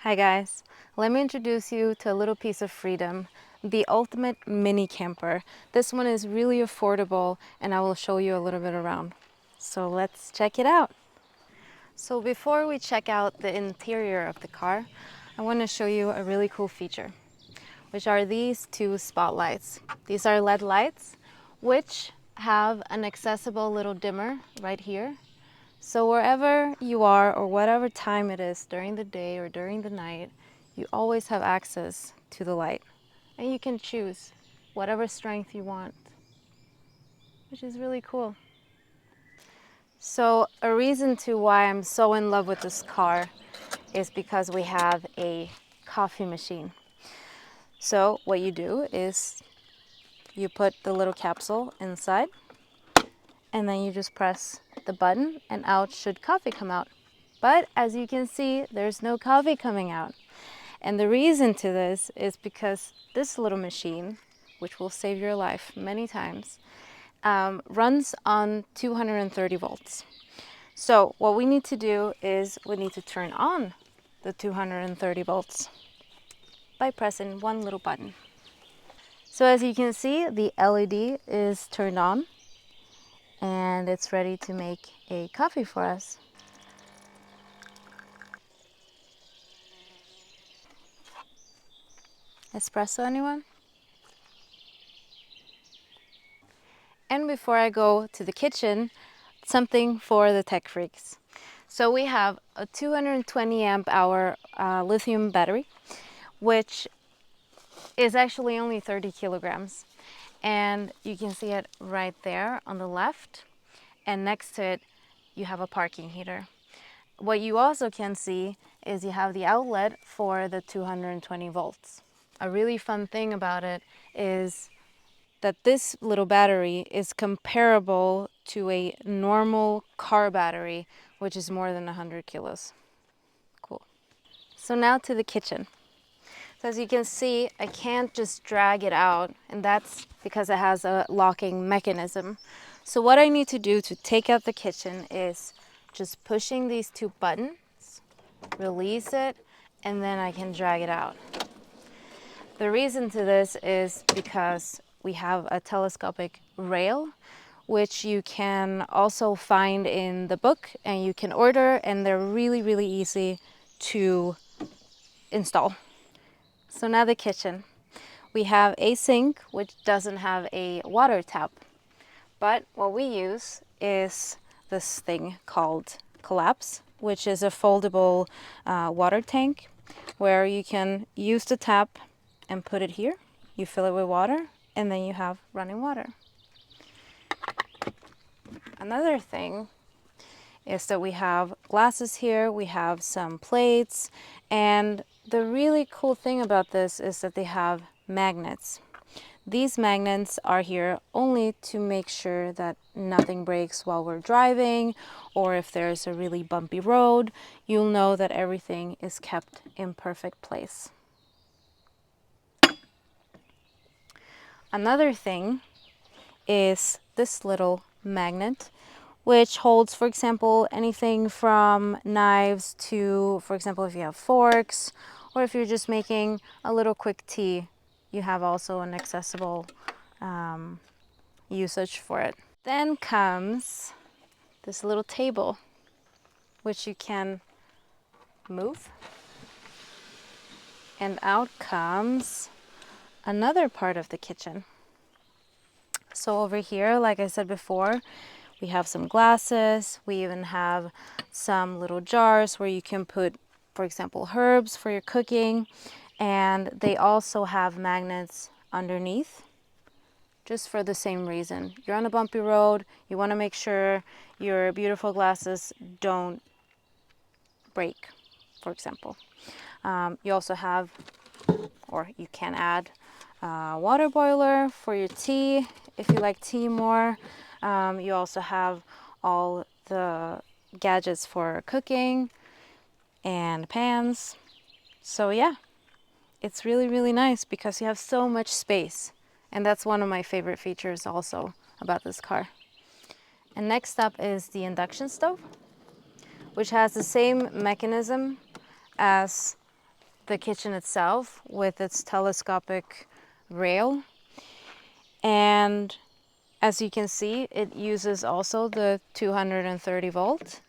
Hi guys, let me introduce you to a little piece of freedom, the ultimate mini camper. This one is really affordable and I will show you a little bit around. So let's check it out. So before we check out the interior of the car, I want to show you a really cool feature, which are these two spotlights. These are LED lights, which have an accessible little dimmer right here. So wherever you are or whatever time it is during the day or during the night, you always have access to the light. And you can choose whatever strength you want, which is really cool. So a reason to why I'm so in love with this car is because we have a coffee machine. So what you do is you put the little capsule inside and then you just press the button and out should coffee come out. But as you can see, there's no coffee coming out. And the reason to this is because this little machine, which will save your life many times, runs on 230 volts. So what we need to do is we need to turn on the 230 volts by pressing one little button. So as you can see, the LED is turned on and it's ready to make a coffee for us. Espresso, anyone? And before I go to the kitchen, something for the tech freaks. So we have a 220 amp hour lithium battery, which is actually only 30 kilograms. And you can see it right there on the left. And next to it, you have a parking heater. What you also can see is you have the outlet for the 220 volts. A really fun thing about it is that this little battery is comparable to a normal car battery, which is more than 100 kilos. Cool. So now to the kitchen. So as you can see, I can't just drag it out, and that's because it has a locking mechanism. So what I need to do to take out the kitchen is just pushing these two buttons, release it, and then I can drag it out. The reason to this is because we have a telescopic rail, which you can also find in the book and you can order, and they're really, really easy to install. So now the kitchen. We have a sink, which doesn't have a water tap, but what we use is this thing called Collapse, which is a foldable water tank where you can use the tap and put it here. You fill it with water and then you have running water. Another thing is that we have glasses here, we have some plates, and the really cool thing about this is that they have magnets. These magnets are here only to make sure that nothing breaks while we're driving, or if there's a really bumpy road, you'll know that everything is kept in perfect place. Another thing is this little magnet, which holds, for example, anything from knives to, for example, if you have forks, or if you're just making a little quick tea, you have also an accessible usage for it. Then comes this little table, which you can move, and out comes another part of the kitchen. So over here, like I said before, we have some glasses. We even have some little jars where you can put, for example, herbs for your cooking. And they also have magnets underneath, just for the same reason. You're on a bumpy road, you want to make sure your beautiful glasses don't break, for example. You also have, or you can add, a water boiler for your tea if you like tea more. You also have all the gadgets for cooking and pans. So yeah, it's really, really nice because you have so much space. And that's one of my favorite features also about this car. And next up is the induction stove, which has the same mechanism as the kitchen itself with its telescopic rail. And as you can see, it uses also the 230 volt,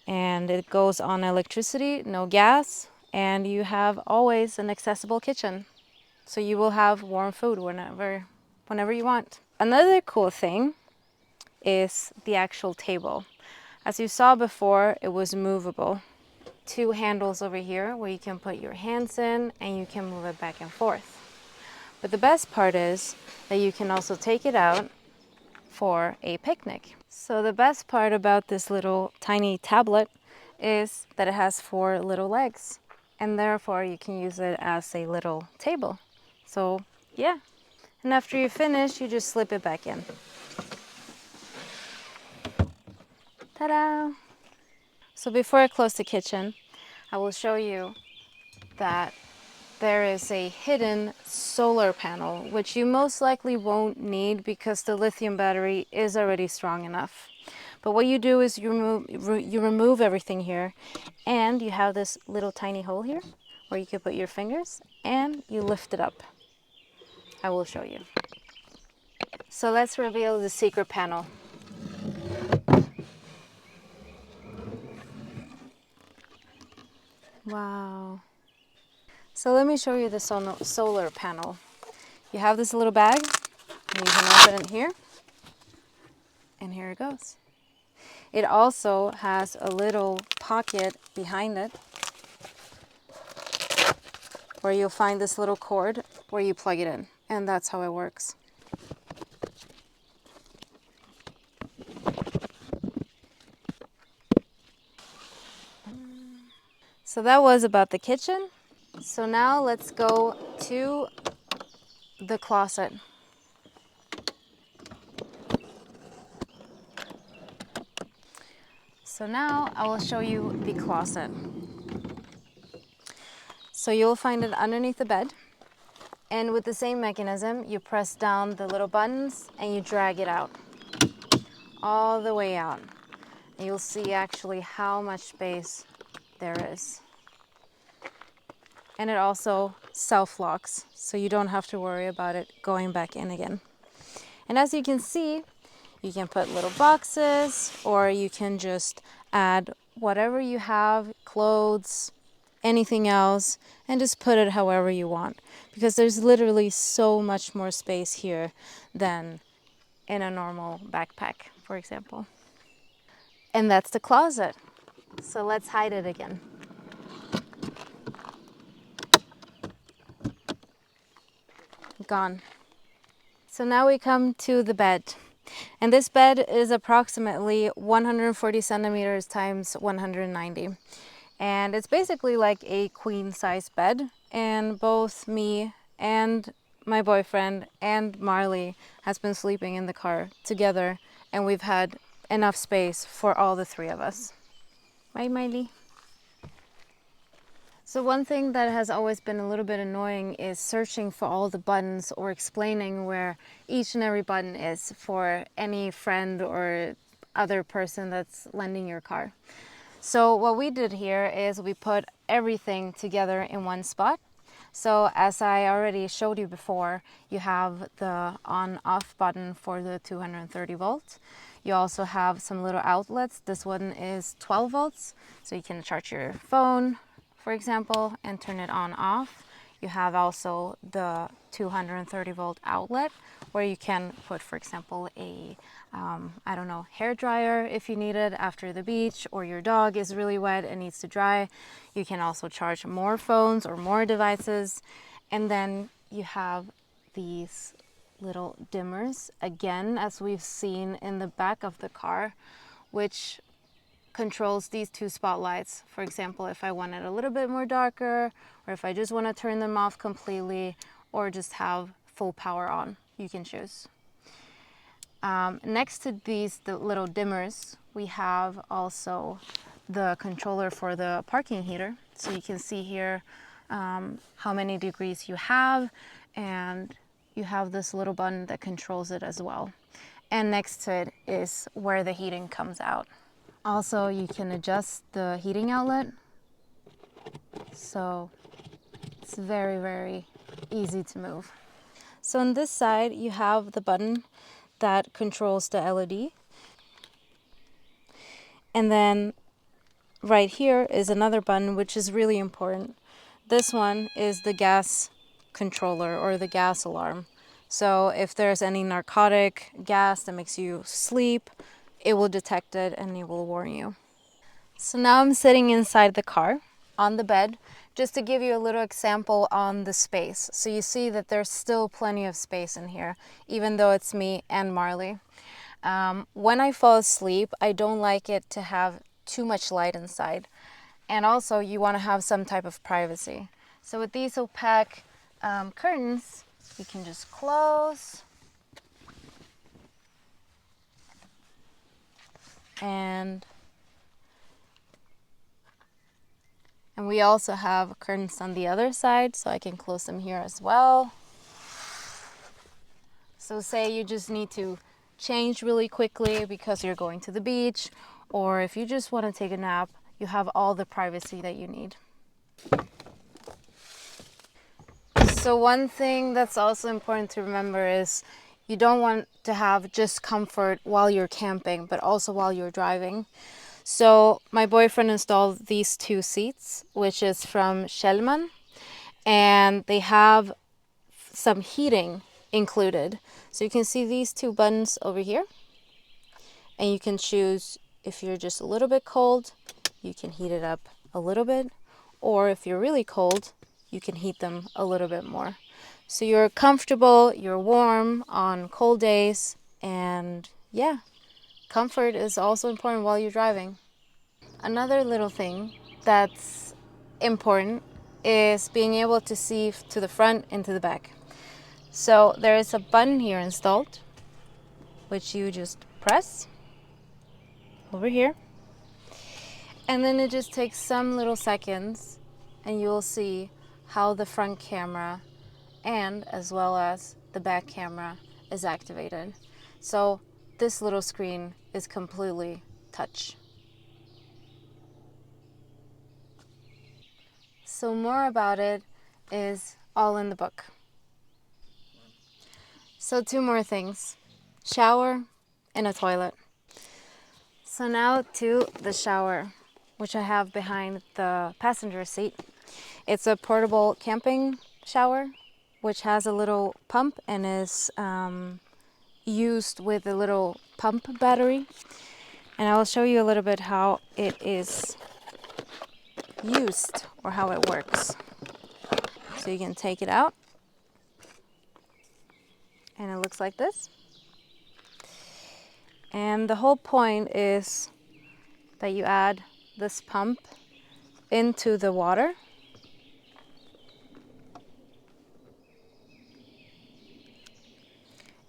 and it goes on electricity, no gas, and you have always an accessible kitchen. So you will have warm food whenever you want. Another cool thing is the actual table. As you saw before, it was movable. 2 handles over here where you can put your hands in and you can move it back and forth. But the best part is that you can also take it out for a picnic. So the best part about this little tiny tablet is that it has 4 little legs, and therefore you can use it as a little table. So yeah, and after you finish, you just slip it back in. Ta-da! So before I close the kitchen, I will show you that there is a hidden solar panel, which you most likely won't need because the lithium battery is already strong enough. But what you do is you remove everything here, and you have this little tiny hole here where you can put your fingers, and you lift it up. I will show you. So let's reveal the secret panel. Wow. So let me show you the solar panel. You have this little bag, and you can open it here, and here it goes. It also has a little pocket behind it where you'll find this little cord where you plug it in, and that's how it works. So that was about the kitchen. So now let's go to the closet. So now I will show you the closet. So you'll find it underneath the bed. And with the same mechanism, you press down the little buttons and you drag it out, all the way out. And you'll see actually how much space there is. And it also self-locks, so you don't have to worry about it going back in again. And as you can see, you can put little boxes, or you can just add whatever you have, clothes, anything else, and just put it however you want. Because there's literally so much more space here than in a normal backpack, for example. And that's the closet. So let's hide it again. Gone. So now we come to the bed. And this bed is approximately 140 centimeters times 190. And it's basically like a queen size bed. And both me and my boyfriend and Marley has been sleeping in the car together. And we've had enough space for all the 3 of us. Right, Miley? So one thing that has always been a little bit annoying is searching for all the buttons or explaining where each and every button is for any friend or other person that's lending your car. So what we did here is we put everything together in one spot. So as I already showed you before, you have the on-off button for the 230 volts. You also have some little outlets. This one is 12 volts, so you can charge your phone, for example, and turn it on off. You have also the 230 volt outlet where you can put, for example, a hair dryer if you need it after the beach, or your dog is really wet and needs to dry. You can also charge more phones or more devices. And then you have these little dimmers, again, as we've seen in the back of the car, which controls these 2 spotlights. For example, if I want it a little bit more darker, or if I just want to turn them off completely, or just have full power on, you can choose. Next to the little dimmers, we have also the controller for the parking heater. So you can see here how many degrees you have, and you have this little button that controls it as well. And next to it is where the heating comes out. Also, you can adjust the heating outlet. So It's very, very easy to move. So on this side, you have the button that controls the LED. And then right here is another button, which is really important. This one is the gas controller or the gas alarm. So if there's any narcotic gas that makes you sleep, it will detect it and it will warn you. So now I'm sitting inside the car on the bed, just to give you a little example on the space. So you see that there's still plenty of space in here, even though it's me and Marley. When I fall asleep, I don't like it to have too much light inside. And also you want to have some type of privacy. So with these opaque curtains, you can just close and we also have curtains on the other side, so I can close them here as well. So say you just need to change really quickly because you're going to the beach, or if you just want to take a nap, you have all the privacy that you need. So one thing that's also important to remember is you don't want to have just comfort while you're camping, but also while you're driving. So my boyfriend installed these 2 seats, which is from Schellman, and they have some heating included. So you can see these 2 buttons over here, and you can choose if you're just a little bit cold, you can heat it up a little bit, or if you're really cold, you can heat them a little bit more. So you're comfortable, you're warm on cold days, and yeah, comfort is also important while you're driving. Another little thing that's important is being able to see to the front and to the back. So there is a button here installed, which you just press over here. And then it just takes some little seconds and you'll see how the front camera and as well as the back camera is activated. So this little screen is completely touch. So more about it is all in the book. So 2 more things, shower and a toilet. So now to the shower, which I have behind the passenger seat. It's a portable camping shower, which has a little pump and is used with a little pump battery. And I will show you a little bit how it is used or how it works. So you can take it out and it looks like this. And the whole point is that you add this pump into the water.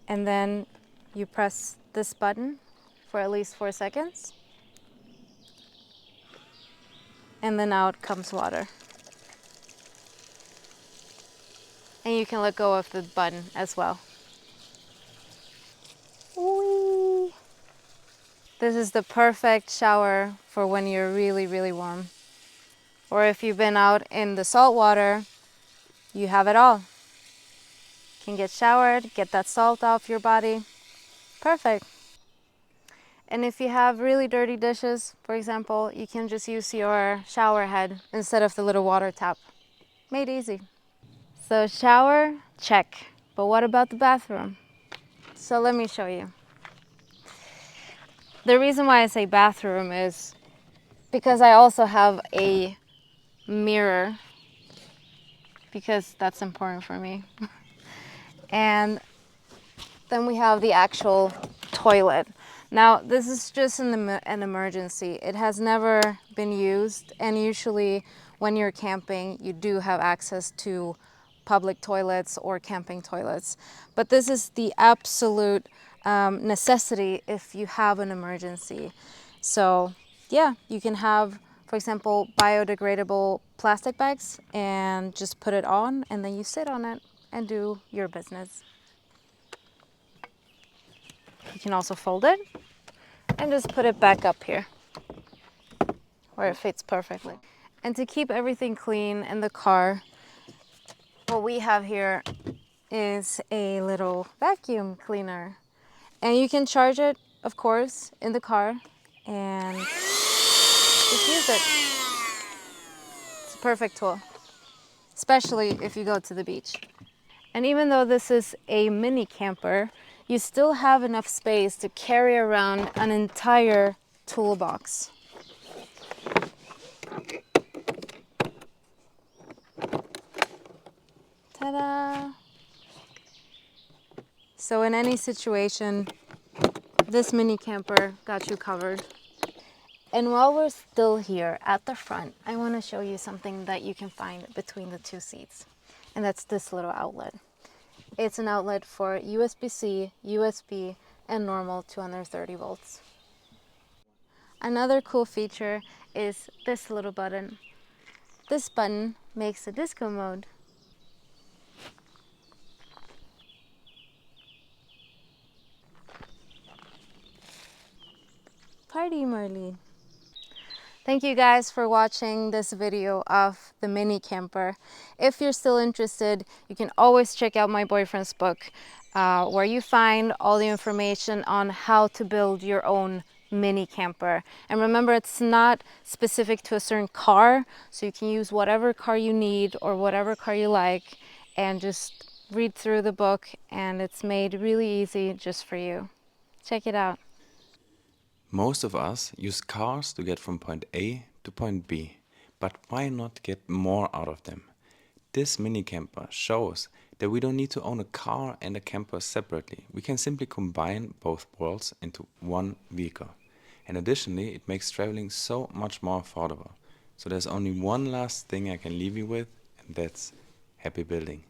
And then you press this button for at least 4 seconds. And then out comes water. And you can let go of the button as well. Whee! This is the perfect shower for when you're really, really warm. Or if you've been out in the salt water, you have it all. You can get showered, get that salt off your body. Perfect. And if you have really dirty dishes, for example, you can just use your shower head instead of the little water tap. Made easy. So shower, check. But what about the bathroom? So let me show you. The reason why I say bathroom is because I also have a mirror, because that's important for me. And then we have the actual toilet. Now, this is just an emergency. It has never been used, and usually when you're camping, you do have access to public toilets or camping toilets. But this is the absolute necessity if you have an emergency. So yeah, you can have, for example, biodegradable plastic bags and just put it on, and then you sit on it and do your business. You can also fold it and just put it back up here where it fits perfectly. And to keep everything clean in the car, what we have here is a little vacuum cleaner. And you can charge it, of course, in the car and just use it. It's a perfect tool, especially if you go to the beach. And even though this is a mini camper, you still have enough space to carry around an entire toolbox. Ta-da! So in any situation, this mini camper got you covered. And while we're still here at the front, I want to show you something that you can find between the two seats. And that's this little outlet. It's an outlet for USB-C, USB, and normal 230 volts. Another cool feature is this little button. This button makes a disco mode. Party, Marley. Thank you guys for watching this video of the mini camper. If you're still interested, you can always check out my boyfriend's book, where you find all the information on how to build your own mini camper. And remember, it's not specific to a certain car, so you can use whatever car you need or whatever car you like, and just read through the book, and it's made really easy just for you. Check it out. Most of us use cars to get from point A to point B, but why not get more out of them? This mini camper shows that we don't need to own a car and a camper separately. We can simply combine both worlds into one vehicle. And additionally, it makes traveling so much more affordable. So there's only one last thing I can leave you with, and that's happy building.